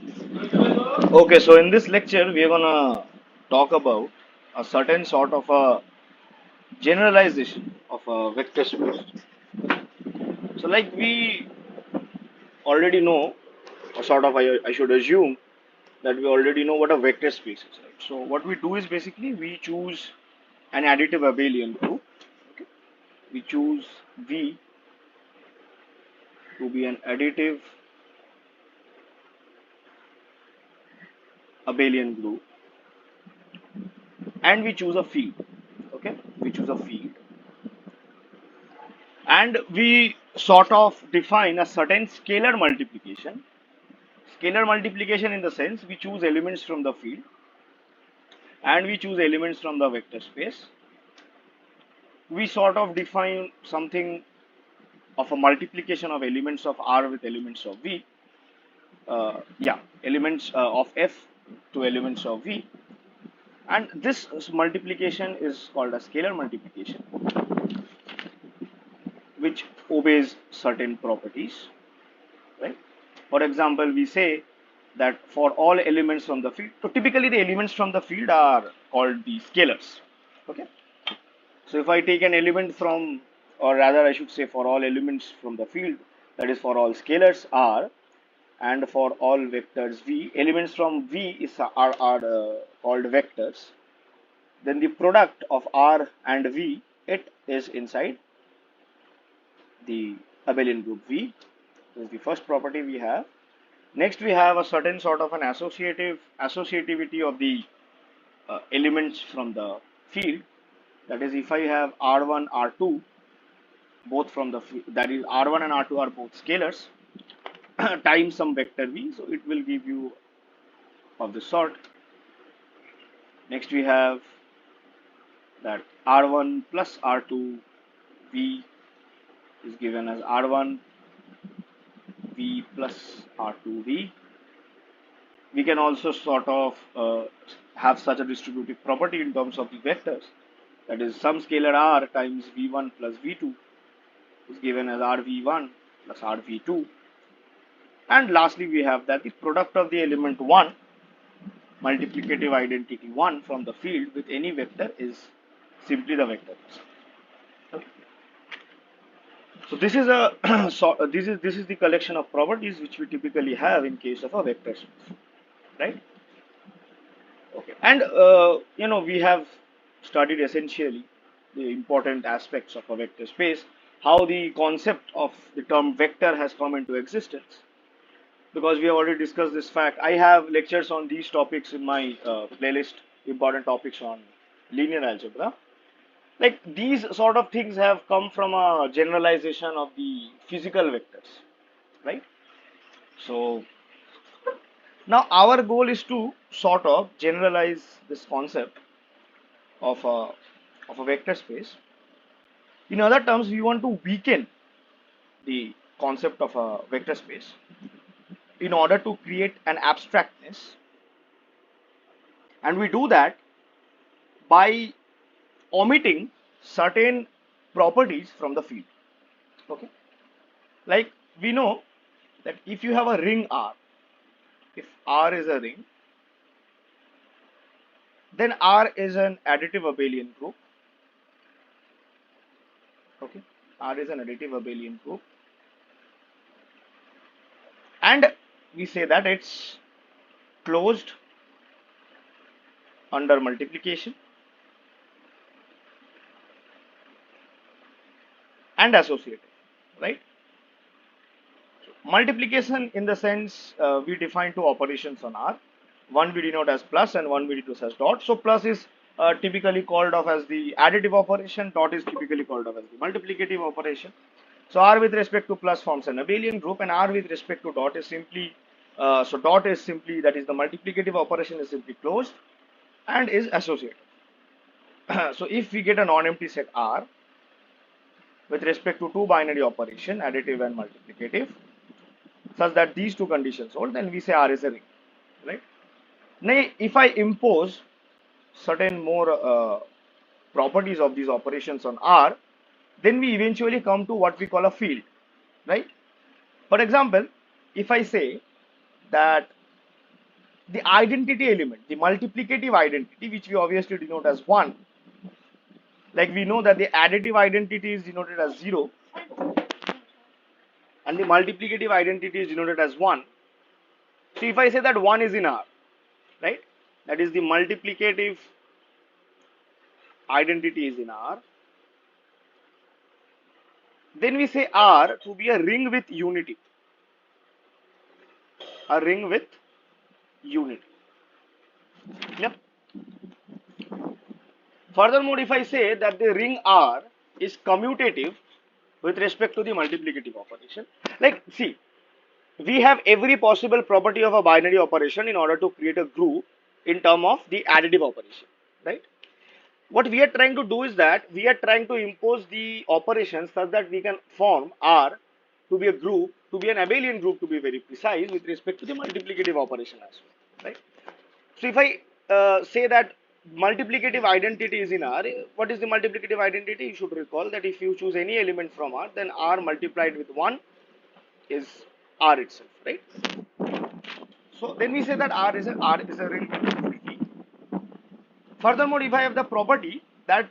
Okay, so in this lecture, we are gonna talk about a certain sort of a generalization of a vector space. So, like we already know, or sort of, I should assume that we already know what a vector space is, right? So, what we do is basically we choose an additive abelian group. Okay? We choose V to be an additive abelian group, and we choose a field. Okay, we choose a field and we sort of define a certain scalar multiplication. Scalar multiplication in the sense we choose elements from the field and we choose elements from the vector space. We sort of define something of a multiplication of elements of R with elements of V. Elements of F to elements of V. And this multiplication is called a scalar multiplication, which obeys certain properties, right? For example, we say that for all elements from the field, so typically the elements from the field are called the scalars. Okay. So if I take an element from, or rather I should say for all elements from the field, that is for all scalars R, and for all vectors V, elements from V are called vectors. Then the product of R and V, it is inside the abelian group V. This is the first property we have. Next, we have a certain sort of an associativity of the elements from the field. That is, if I have R1, R2, both from the that is R1 and R2 are both scalars times some vector v, so it will give you of the sort. Next, we have that R1 plus R2 v is given as R1 v plus R2 v. We can also sort of have such a distributive property in terms of the vectors. That is, some scalar r times v1 plus v2 is given as rv1 plus rv2. And lastly, we have that the product of the element 1, multiplicative identity 1 from the field with any vector is simply the vector. Okay. So this is a this is the collection of properties which we typically have in case of a vector space, right? Okay, and we have studied essentially the important aspects of a vector space, how the concept of the term vector has come into existence. Because we have already discussed this fact, I have lectures on these topics in my playlist, important topics on linear algebra. Like these sort of things have come from a generalization of the physical vectors, right? So now our goal is to sort of generalize this concept of a vector space. In other terms, we want to weaken the concept of a vector space in order to create an abstractness, and we do that by omitting certain properties from the field. Okay, like we know that if you have a ring R, if R is a ring, then R is an additive abelian group. Okay, R is an additive abelian group, and we say that it's closed under multiplication and associative, right? Multiplication in the sense we define two operations on R. One we denote as plus and one we denote as dot. So plus is typically called of as the additive operation, dot is typically called of as the multiplicative operation. So R with respect to plus forms an abelian group, and R with respect to dot is simply, so dot is simply, that is the multiplicative operation is simply closed and is associative. So if we get a non-empty set R with respect to two binary operation, additive and multiplicative, such that these two conditions hold, then we say R is a ring, right? Now, if I impose certain more properties of these operations on R, then we eventually come to what we call a field, right? For example, if I say that the identity element, the multiplicative identity, which we obviously denote as 1, like we know that the additive identity is denoted as 0 and the multiplicative identity is denoted as 1. So if I say that 1 is in R, right, that is the multiplicative identity is in R, then we say R to be a ring with unity, a ring with unity. Yep. Furthermore, if I say that the ring R is commutative with respect to the multiplicative operation, like see, we have every possible property of a binary operation in order to create a group in terms of the additive operation, right? What we are trying to do is that we are trying to impose the operations such that we can form R to be a group, to be an abelian group, to be very precise with respect to the multiplicative operation as well, right? So if I say that multiplicative identity is in R, what is the multiplicative identity? You should recall that if you choose any element from R, then R multiplied with 1 is R itself, right? So then we say that R is a ring with unity. Furthermore, if I have the property that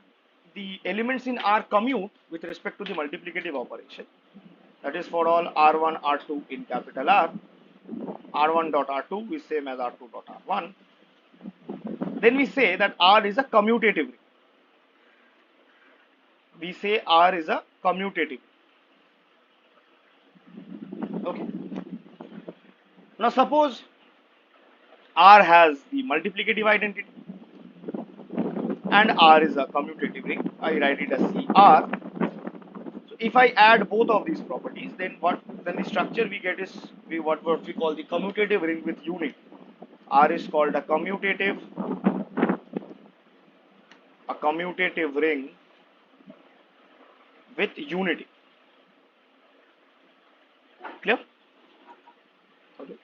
the elements in R commute with respect to the multiplicative operation, that is for all R1, R2 in capital R, R1 dot R2 is same as R2 dot R1, then we say that R is a commutative ring. We say R is a commutative. Okay. Now suppose R has the multiplicative identity and R is a commutative ring. I write it as CR. So if I add both of these properties, then the structure we get is what we call the commutative ring with unity. R is called a commutative ring with unity. Clear? Okay.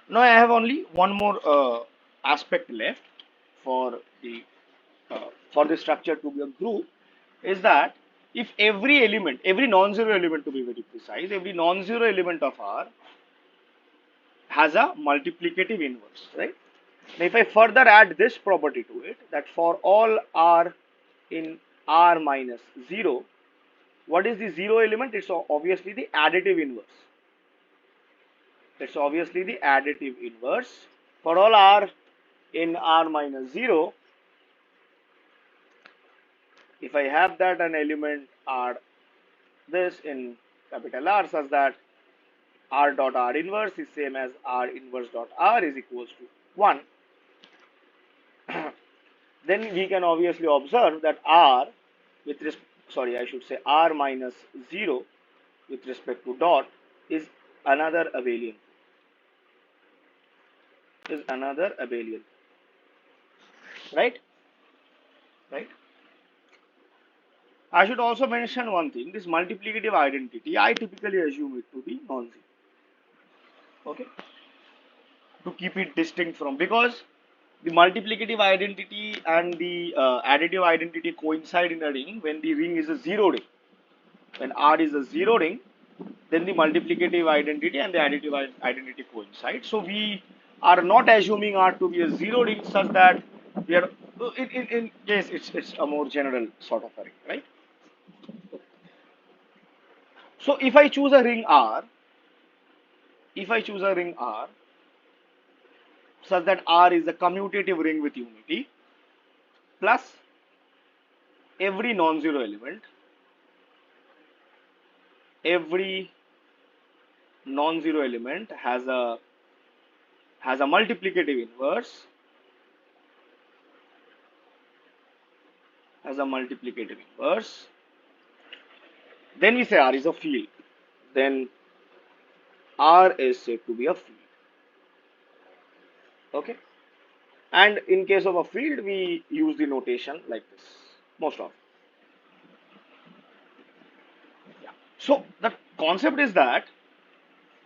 Now I have only one more aspect left for the structure to be a group, is that if every element, every non-zero element to be very precise, every non-zero element of R has a multiplicative inverse, right? Now if I further add this property to it, that for all R in R minus 0, what is the zero element? It's obviously the additive inverse. It's obviously the additive inverse. For all R in R minus 0, if I have that an element R this in capital R such that R dot R inverse is same as R inverse dot R is equals to 1, then we can obviously observe that R with I should say R minus 0 with respect to dot is another abelian. Right? Right? I should also mention one thing, this multiplicative identity, I typically assume it to be non-zero. Okay? To keep it distinct from, because the multiplicative identity and the additive identity coincide in a ring when the ring is a zero ring. When R is a zero ring, then the multiplicative identity and the additive identity coincide. So we are not assuming R to be a zero ring such that we are, in case it's a more general sort of a ring, right? So if I choose a ring R, such that R is a commutative ring with unity, plus every non-zero element, has a multiplicative inverse, then we say R is a field. Then R is said to be a field. Okay? And in case of a field, we use the notation like this, most often. Yeah. So the concept is that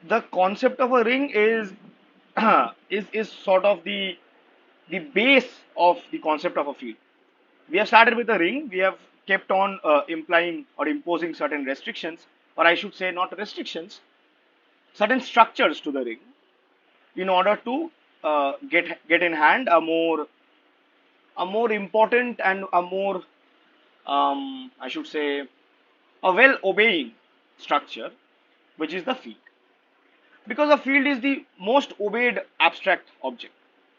the concept of a ring is is sort of the base of the concept of a field. We have started with a ring. We have kept on implying or imposing certain restrictions, or I should say not restrictions, certain structures to the ring. in order to get in hand a more important and a more I should say a well obeying structure, which is the field, because a field is the most obeyed abstract object,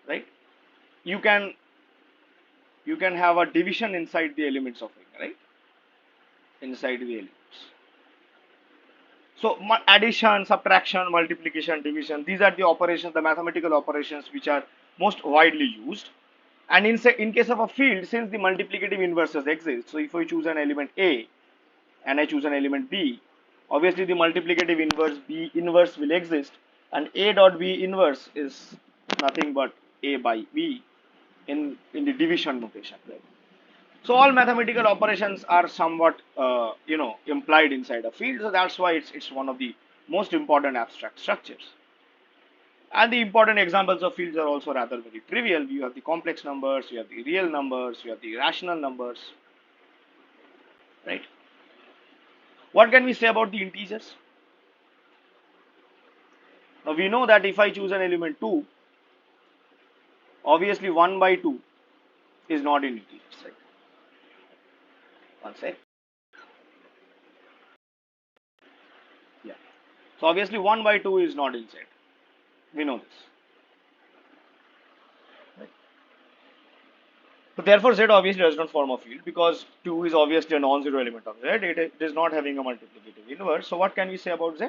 right? You can have a division inside the elements of it, right? Inside the elements. So addition, subtraction, multiplication, division, these are the operations, the mathematical operations which are most widely used. And in case of a field, since the multiplicative inverses exist, so if I choose an element A and I choose an element B, obviously the multiplicative inverse B inverse will exist, and A dot B inverse is nothing but A by B in the division notation, right? So all mathematical operations are somewhat implied inside a field. So that's why it's one of the most important abstract structures. And the important examples of fields are also rather very trivial. You have the complex numbers, you have the real numbers, you have the rational numbers, right? What can we say about the integers? Now we know that if I choose an element 2, obviously 1 by 2 is not in integers, right? One sec. Yeah. So obviously 1 by 2 is not in Z. We know this. Right? So therefore Z obviously does not form a field because 2 is obviously a non-zero element of Z. It is not having a multiplicative inverse. So what can we say about Z?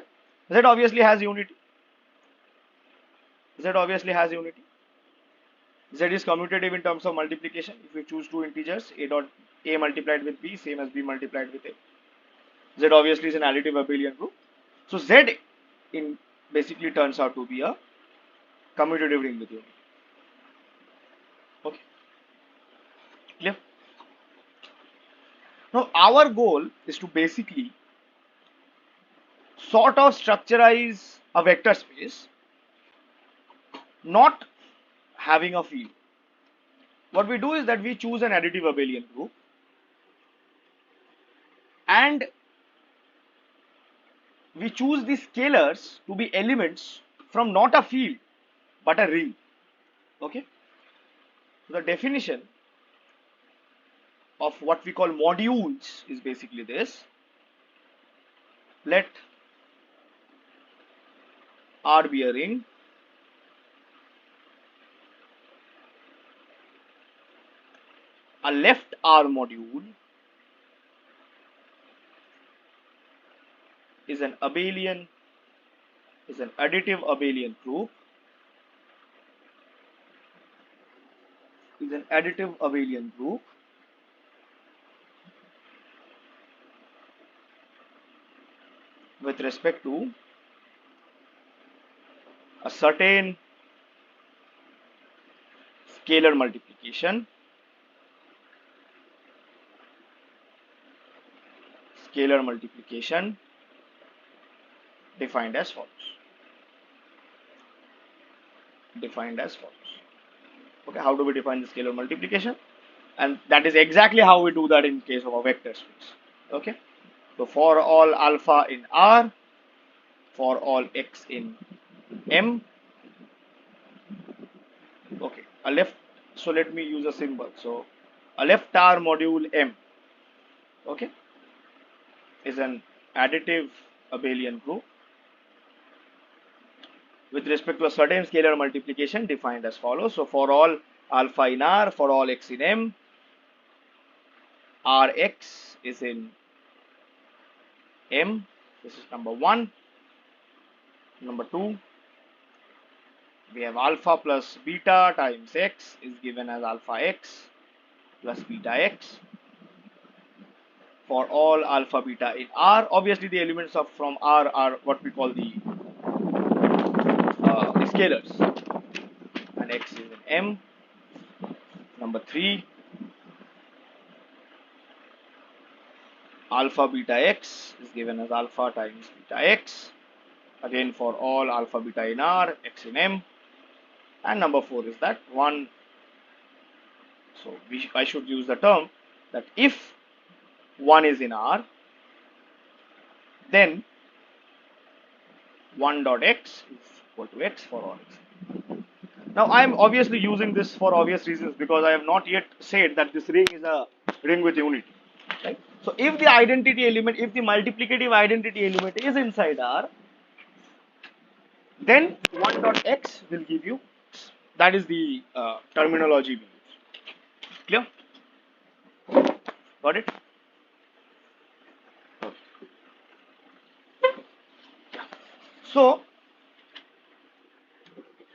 Z obviously has unity. Z obviously has unity. Z is commutative in terms of multiplication. If we choose two integers, a dot a multiplied with b, same as b multiplied with a. Z obviously is an additive abelian group. So Z in basically turns out to be a commutative ring with unity. Okay, clear? Now our goal is to basically sort of structurize a vector space, not having a field. What we do is that we choose an additive abelian group and we choose the scalars to be elements from not a field but a ring. Okay, so the definition of what we call modules is basically this: let R be a ring, a left R module is an abelian, is an additive abelian group, is an additive abelian group with respect to a certain scalar multiplication, defined as follows. Defined as follows. Okay, how do we define the scalar multiplication? And that is exactly how we do that in case of a vector space. Okay, so for all alpha in R, for all x in M. Okay, a left. So let me use a symbol. So a left R module M. Okay, is an additive abelian group with respect to a certain scalar multiplication defined as follows. So for all alpha in R, for all x in M, Rx is in M. This is number 1. Number 2, we have alpha plus beta times x is given as alpha x plus beta x. For all alpha beta in R, obviously the elements of from R are what we call the scalars, and x is in M. Number 3, alpha beta x is given as alpha times beta x, again for all alpha beta in R, x in M. And number 4 is that 1. So I should use the term that if 1 is in R, then 1 dot x is equal to x for all x. Now I am obviously using this for obvious reasons because I have not yet said that this ring is a ring with unity. Right? So if the identity element, if the multiplicative identity element is inside R, then 1 dot x will give you, that is the terminology we use. Clear? Got it? So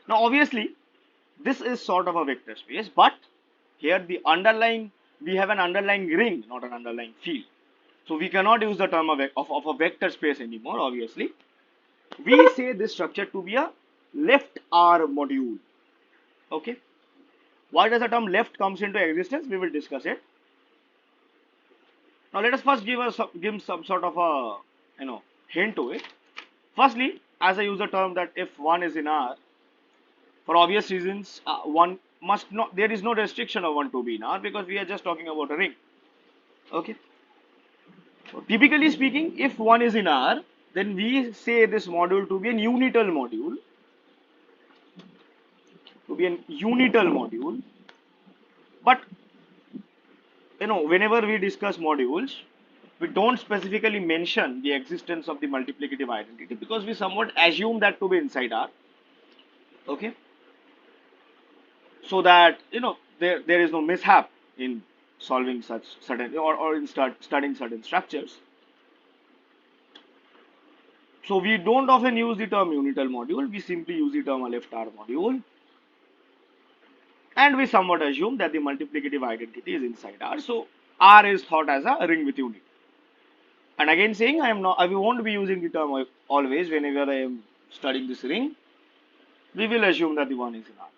now obviously this is sort of a vector space, but here the underlying, we have an underlying ring, not an underlying field. So we cannot use the term of a vector space anymore, obviously. We say this structure to be a left R module. Okay. Why does the term left comes into existence? We will discuss it. Now let us first give some sort of a hint to it. Firstly, as I use the term that if one is in R, for obvious reasons, one must not. There is no restriction of one to be in R because we are just talking about a ring. Okay. So typically speaking, if one is in R, then we say this module to be an unital module. To be an unital module. But whenever we discuss modules, we don't specifically mention the existence of the multiplicative identity because we somewhat assume that to be inside R. Okay. So that there is no mishap in solving such certain or in studying certain structures. So we don't often use the term unital module. We simply use the term a left R module. And we somewhat assume that the multiplicative identity is inside R. So R is thought as a ring with unity. And again saying I won't be using the term always whenever I am studying this ring. We will assume that the one is in R.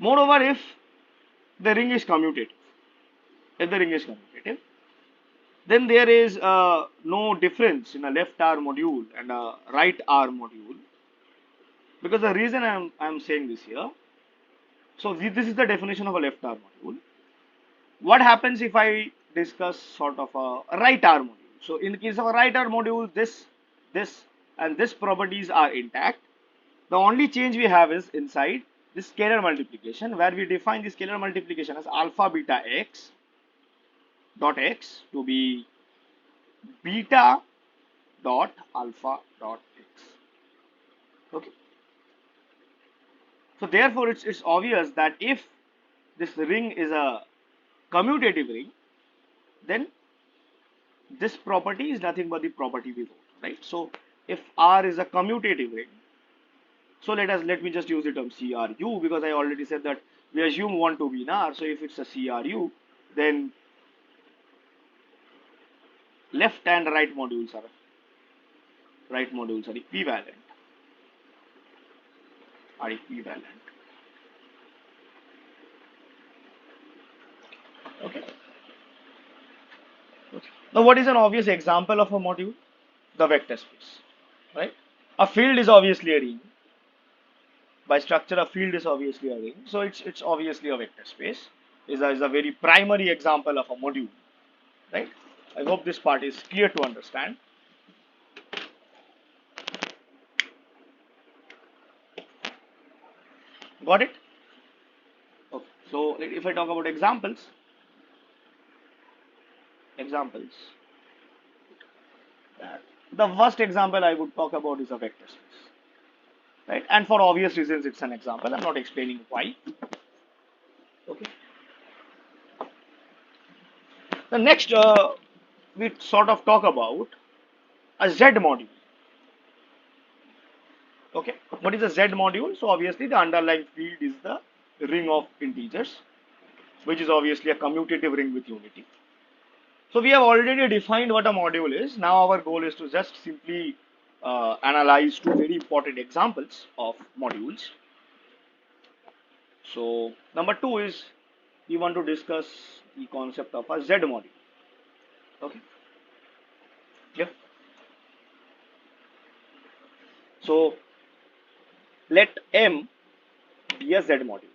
Moreover, if the ring is commutative, then there is no difference in a left R module and a right R module. Because the reason I'm saying this here, so this is the definition of a left R module. What happens if I discuss sort of a right R module? So in the case of a right R module, this, and this properties are intact. The only change we have is inside this scalar multiplication, where we define the scalar multiplication as alpha beta x dot x to be beta dot alpha dot x. Okay. So therefore, it's obvious that if this ring is a commutative ring, then this property is nothing but the property we wrote, right? So if R is a commutative ring, so let me just use the term CRU because I already said that we assume one to be in R. So if it's a CRU, then left and right modules are equivalent. Okay. Now, what is an obvious example of a module? The vector space, right? A field is obviously a ring. By structure, a field is obviously a ring, so it's obviously a vector space. Is a very primary example of a module, right? I hope this part is clear to understand. Got it? Okay. So if I talk about examples, the first example I would talk about is a vector space, right? And for obvious reasons, it's an example. I'm not explaining why. Okay. The next, we sort of talk about a Z module. Okay, what is a Z module? So obviously the underlying field is the ring of integers, which is obviously a commutative ring with unity. So we have already defined what a module is. Now our goal is to just simply analyze two very important examples of modules. So number two is we want to discuss the concept of a Z module. Okay, clear? So let M be a Z module.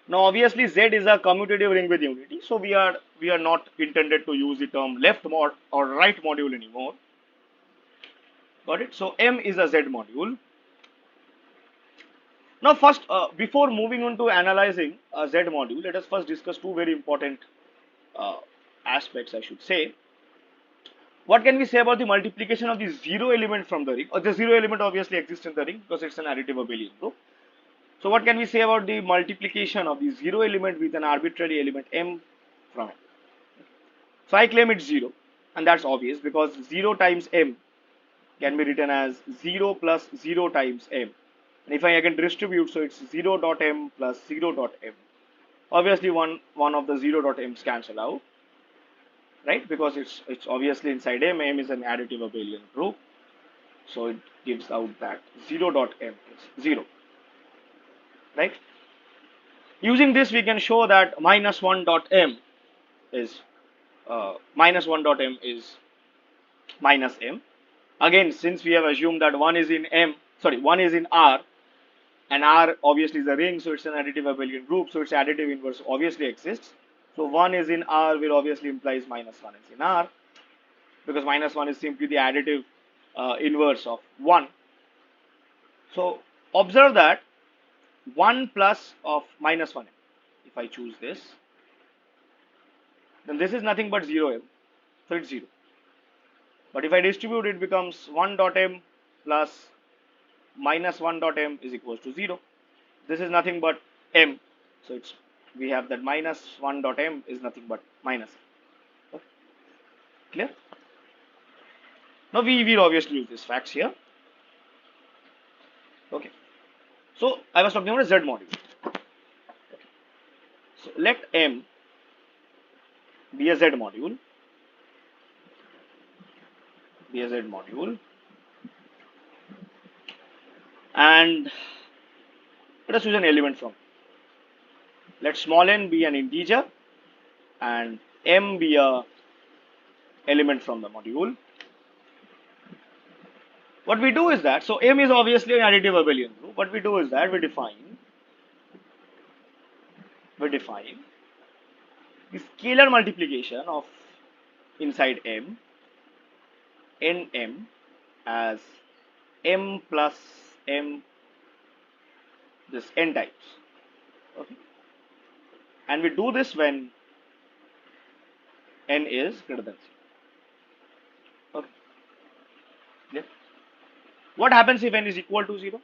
Now obviously Z is a commutative ring with unity, so we are not intended to use the term left mod or right module anymore. Got it? So M is a Z module. Now, first, before moving on to analyzing a Z module, let us first discuss two very important uh, aspects, I should say. What can we say about the multiplication of the zero element from the ring? Or the zero element obviously exists in the ring because it's an additive abelian group. So what can we say about the multiplication of the zero element with an arbitrary element m from it? So I claim it's 0, and that's obvious because 0 times m can be written as 0 plus 0 times m. And if I can distribute, so it's 0 dot m plus 0 dot m. Obviously, one of the 0 dot m's cancel out, right? Because it's obviously inside m. M is an additive abelian group, so it gives out that 0 dot m is 0, right? Using this, we can show that minus 1 dot m is minus 1 dot m is minus m. Again, since we have assumed that 1 is in one is in R, and R obviously is a ring, so it's an additive abelian group, so its additive inverse obviously exists. So 1 is in R will obviously implies minus 1 is in R, because minus 1 is simply the additive inverse of 1. So observe that 1 plus of minus 1m, if I choose this, then this is nothing but 0m, so it's 0. But if I distribute, it becomes 1 dot m plus minus 1 dot m is equals to 0. This is nothing but m, so it's we have that minus 1 dot m is nothing but minus m. Okay. Clear? Now we will obviously use these facts here. Okay. So I was talking about a Z module. Okay. So let m be a Z module. Be a Z module. And let us use an element from. Let small n be an integer and m be a element from the module. What we do is that, so m is obviously an additive abelian group. What we do is that we define the scalar multiplication of inside m nm as m plus m this n times. Okay. And we do this when n is greater than 0. Okay. Yeah. What happens if n is equal to 0?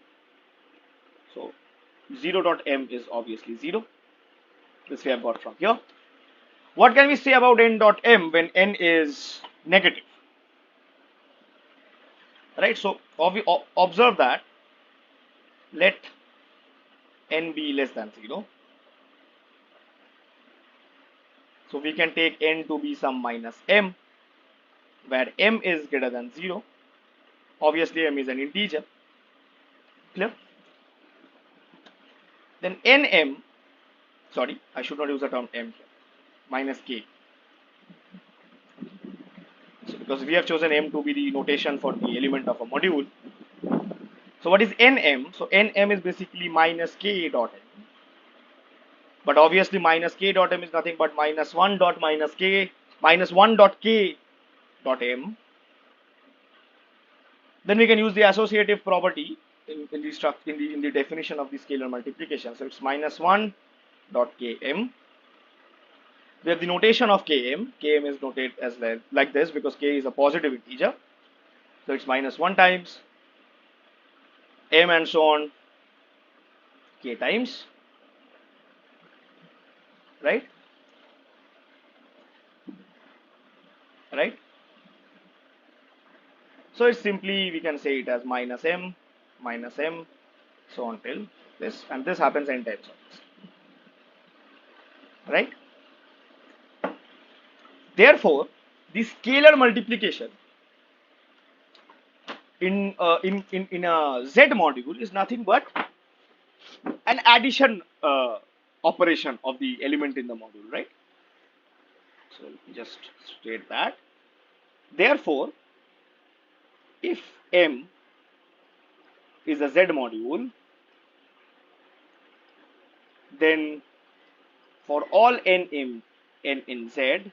So 0 dot m is obviously 0. This we have got from here. What can we say about n dot m when n is negative? Right, so observe that let n be less than 0. So we can take n to be some minus m, where m is greater than 0. Obviously m is an integer. Clear? Then nm, sorry, I should not use the term m here, minus k. So because we have chosen m to be the notation for the element of a module. So what is nm? So nm is basically minus k dot m. But obviously minus k dot m is nothing but minus 1 dot minus k minus 1 dot k dot m. Then we can use the associative property in the definition of the scalar multiplication. So it's minus 1 dot km. We have the notation of km. Km is noted as like this because k is a positive integer. So it's minus 1 times m and so on k times, right? Right? So it's simply, we can say it as minus m, so on till this, and this happens n times of this, right? Therefore, the scalar multiplication in a Z module is nothing but an addition operation of the element in the module, right? So let me just state that. Therefore, if M is a Z module, then for all n in Z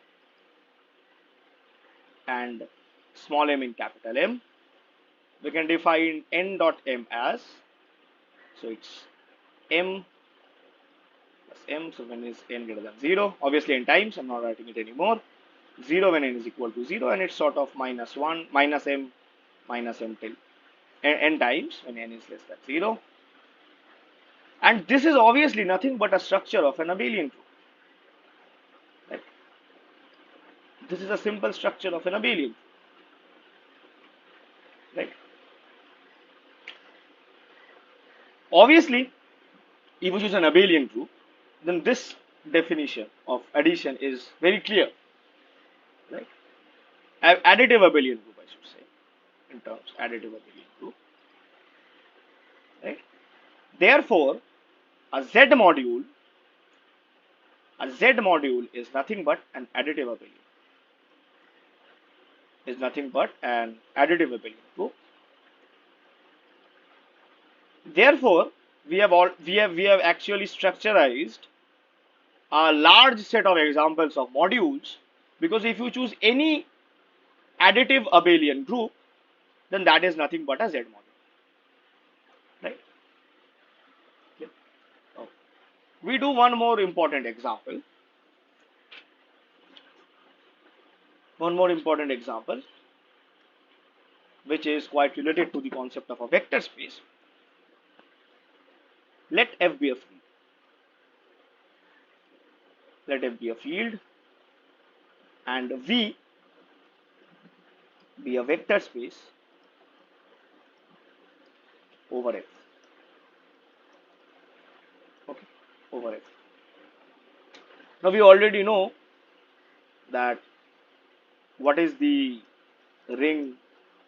and small m in capital M, we can define n dot m as, so it's m plus m. So when is n greater than 0? Obviously n times, I'm not writing it anymore. 0 when n is equal to 0, and it's sort of minus 1 minus m till n times when n is less than 0. And this is obviously nothing but a structure of an abelian group. Right? This is a simple structure of an abelian. Right? Obviously, if we choose an abelian group, then this definition of addition is very clear. Right? Additive abelian group, I should say, in terms additive abelian group. Right? Therefore, a Z module is nothing but an additive abelian. Is nothing but an additive abelian group. Therefore, we have actually structurized a large set of examples of modules, because if you choose any additive abelian group, then that is nothing but a Z module. Right? Okay. Oh. We do one more important example. Which is quite related to the concept of a vector space. Let F be a field. Let F be a field and V be a vector space over F. Okay, over F. Now we already know that what is the ring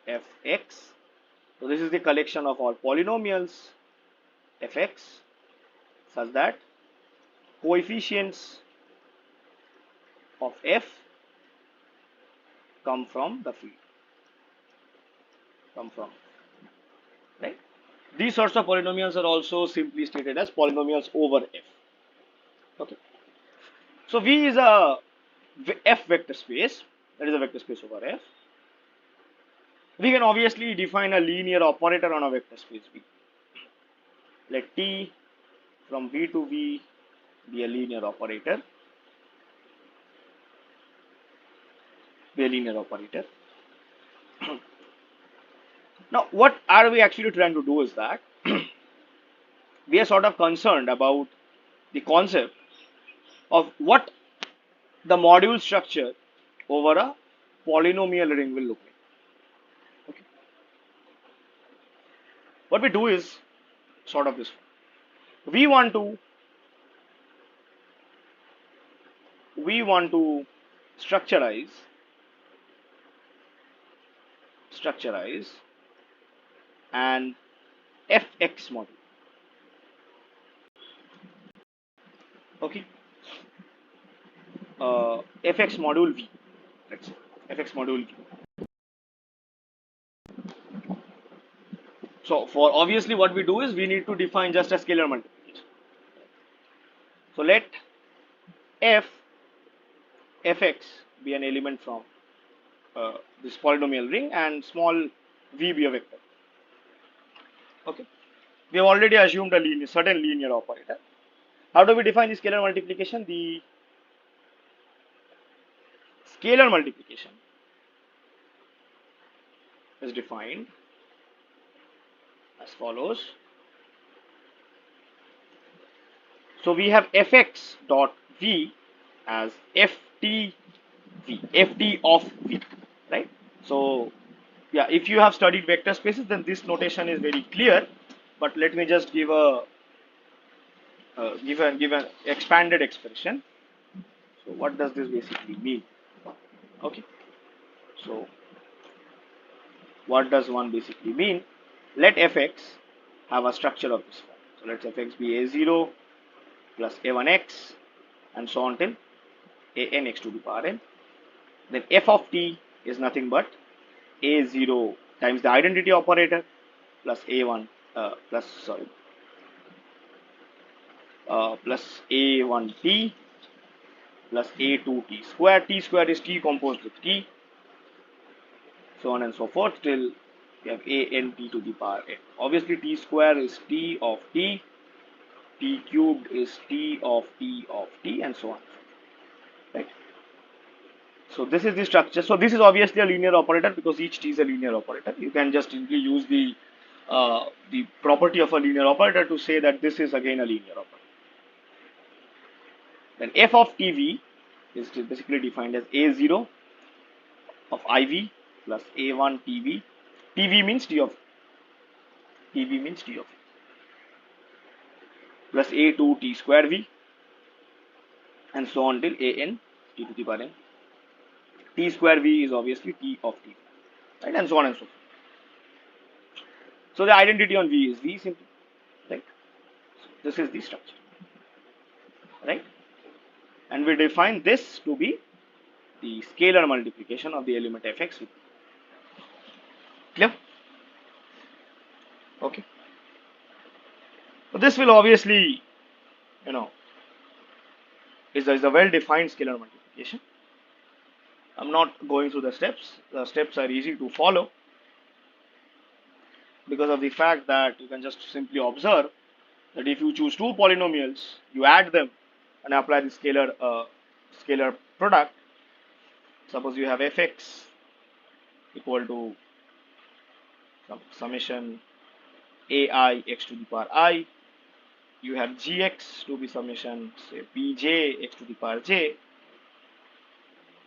Fx. So this is the collection of all polynomials Fx such that coefficients of F come from the field. Right? These sorts of polynomials are also simply stated as polynomials over F. Okay. So V is a F vector space, that is a vector space over F. We can obviously define a linear operator on a vector space V. Let T from V to V be a linear operator. Now, what are we actually trying to do is that we are sort of concerned about the concept of what the module structure over a polynomial ring will look like. Okay. What we do is sort of this. We want to structurize an Fx module. Okay. Fx module V. Let's say Fx module V. So for obviously what we do is we need to define just a scalar multiplication. So let Fx be an element from this polynomial ring and small v be a vector. Okay. We have already assumed a certain linear operator. How do we define the scalar multiplication? The scalar multiplication is defined as follows. So we have Fx dot V as Ft of V, right? So yeah, if you have studied vector spaces, then this notation is very clear. But let me just give an expanded expression. So what does this basically mean? Okay. So what does one basically mean? Let Fx have a structure of this form. So let Fx be a0 plus a1x and so on till anx to the power n. Then f of t is nothing but a0 times the identity operator plus a1 plus a1t plus a2t square. T square is t composed with t, so on and so forth till we have a n t to the power n. Obviously t square is t of t T cubed is T of T of T, and so on. Right. So this is the structure. So this is obviously a linear operator because each T is a linear operator. You can just simply use the property of a linear operator to say that this is again a linear operator. Then f of TV is basically defined as A0 of IV plus A1 TV. TV means T of TV means T of plus A2 T square V, and so on till an T to the power n. T square V is obviously T of T, right, and so on and so forth. So the identity on V is V simply, right? So this is the structure, right? And we define this to be the scalar multiplication of the element fx with V. Clear? Okay. So this will obviously, you know, is a well-defined scalar multiplication. I'm not going through the steps. The steps are easy to follow because of the fact that you can just simply observe that if you choose two polynomials, you add them and apply the scalar product. Suppose you have fx equal to summation ai x to the power I. You have gx to be summation say bj x to the power j.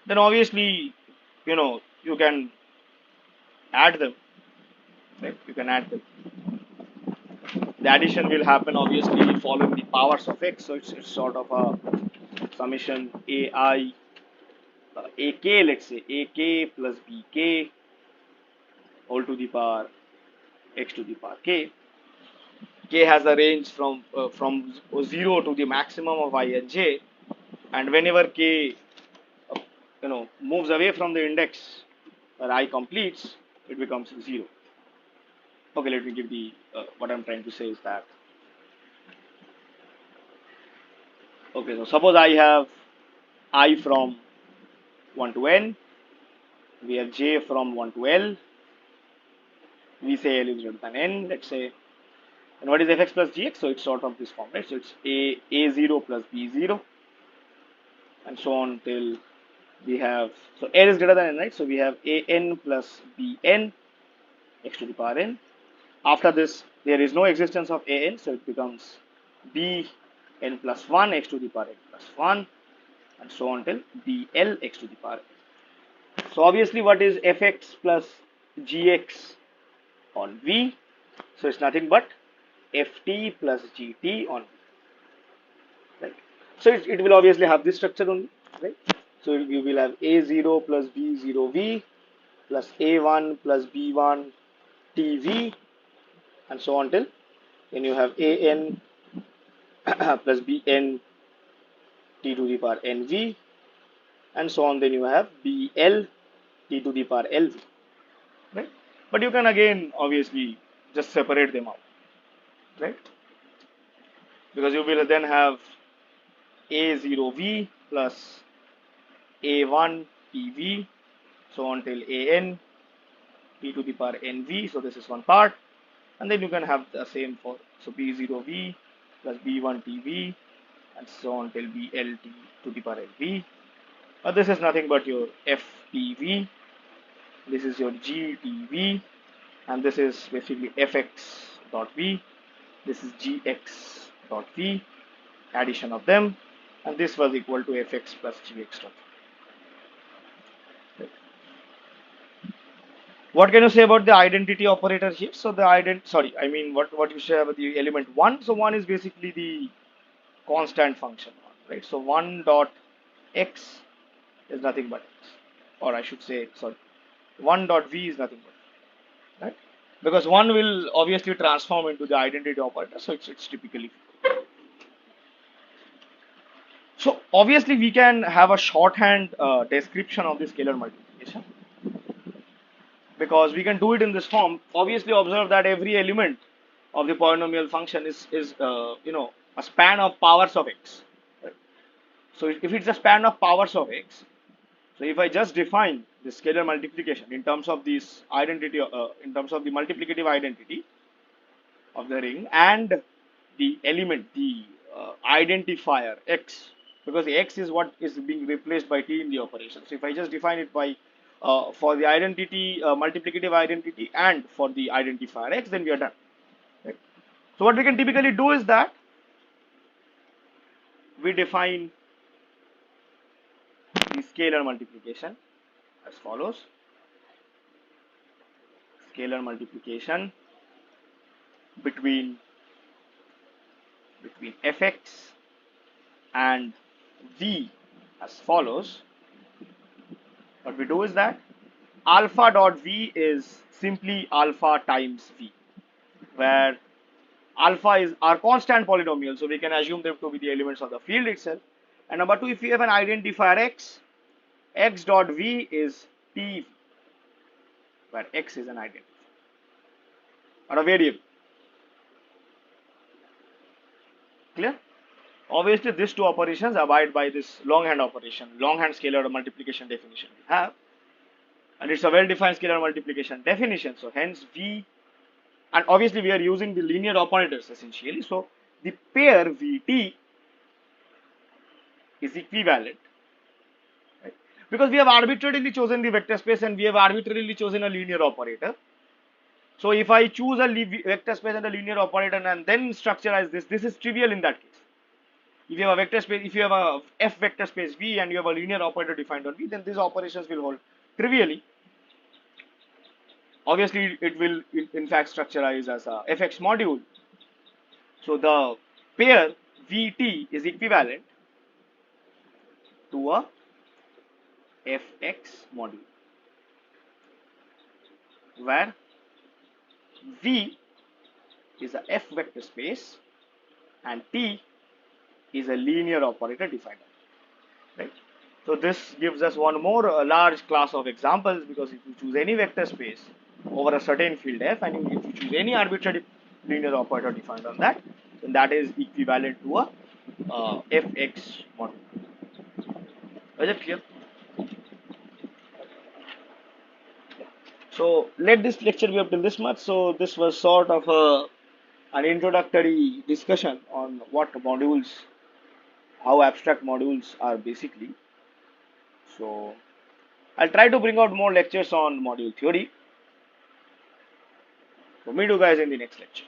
Then obviously, you can add them. Right? You can add them. The addition will happen obviously following the powers of x. So it's sort of a summation ai ak, let's say ak plus bk whole to the power x to the power k. K has a range from 0 to the maximum of I and j, and whenever k moves away from the index where I completes, it becomes 0. Okay, let me give the what I'm trying to say is that, okay, so suppose I have I from 1 to n, we have j from 1 to l, we say l is greater than n, let's say. And what is fx plus gx? So it's sort of this form, right? So it's a0 plus b0, and so on till we have, so n is greater than n, right? So we have an plus bn x to the power n. After this, there is no existence of an, so it becomes bn plus 1 x to the power n plus 1, and so on till bl x to the power n. So obviously, what is fx plus gx on v? So it's nothing but ft plus gt on v, right? So it will obviously have this structure only, right? So you will have a0 plus b0v plus a1 plus b1 tv, and so on till then you have an plus bn t to the power nv, and so on. Then you have bl t to the power lv, right? But you can again obviously just separate them out, right? Because you will then have a0v plus a1 tv, so on till an t to the power nv. So this is one part, and then you can have the same for, so b0v plus b1 tv, and so on till blt to the power lv. But this is nothing but your ftv, this is your gtv, and this is basically fx dot v, this is gx dot v, addition of them, and this was equal to fx plus gx dot v. What can you say about the identity operator here? So the what you say about the element 1? So 1 is basically the constant function, right? So 1 dot x is nothing but x, or I should say, sorry, 1 dot v is nothing but, right? Because 1 will obviously transform into the identity operator, so it's typically. So obviously we can have a shorthand description of the scalar multiplication, because we can do it in this form. Obviously observe that every element of the polynomial function is a span of powers of x, right? So if it's a span of powers of x, so if I just define the scalar multiplication in terms of this identity, in terms of the multiplicative identity of the ring, and the element, the identifier x, because x is what is being replaced by t in the operation. So if I just define it by for the identity, multiplicative identity, and for the identifier x, then we are done. Right? So what we can typically do is that we define the scalar multiplication as follows: scalar multiplication between fx and v as follows. What we do is that alpha dot v is simply alpha times v, where alpha is our constant polynomial, so we can assume them to be the elements of the field itself. And number two, if we have an identifier x, x dot v is t, where x is an identifier or a variable. Clear? Obviously, these two operations abide by this longhand operation, longhand scalar multiplication definition we have, and it's a well-defined scalar multiplication definition. So hence v, and obviously we are using the linear operators essentially. So the pair vt is equivalent, right? Because we have arbitrarily chosen the vector space and we have arbitrarily chosen a linear operator. So if I choose a vector space and a linear operator and then structureize this is trivial in that case. If you have a vector space, if you have a f vector space v and you have a linear operator defined on v, then these operations will hold trivially. Obviously, it will in fact structureize as a fx module. So the pair vt is equivalent to a fx module, where v is a f vector space and t is a linear operator defined, right? So this gives us one more large class of examples, because if you choose any vector space over a certain field f and if you choose any arbitrary linear operator defined on that, then that is equivalent to a fx module. Is it clear? So let this lecture be up till this much. So this was sort of an introductory discussion on what modules, how abstract modules are basically. So I'll try to bring out more lectures on module theory. So meet you guys in the next lecture.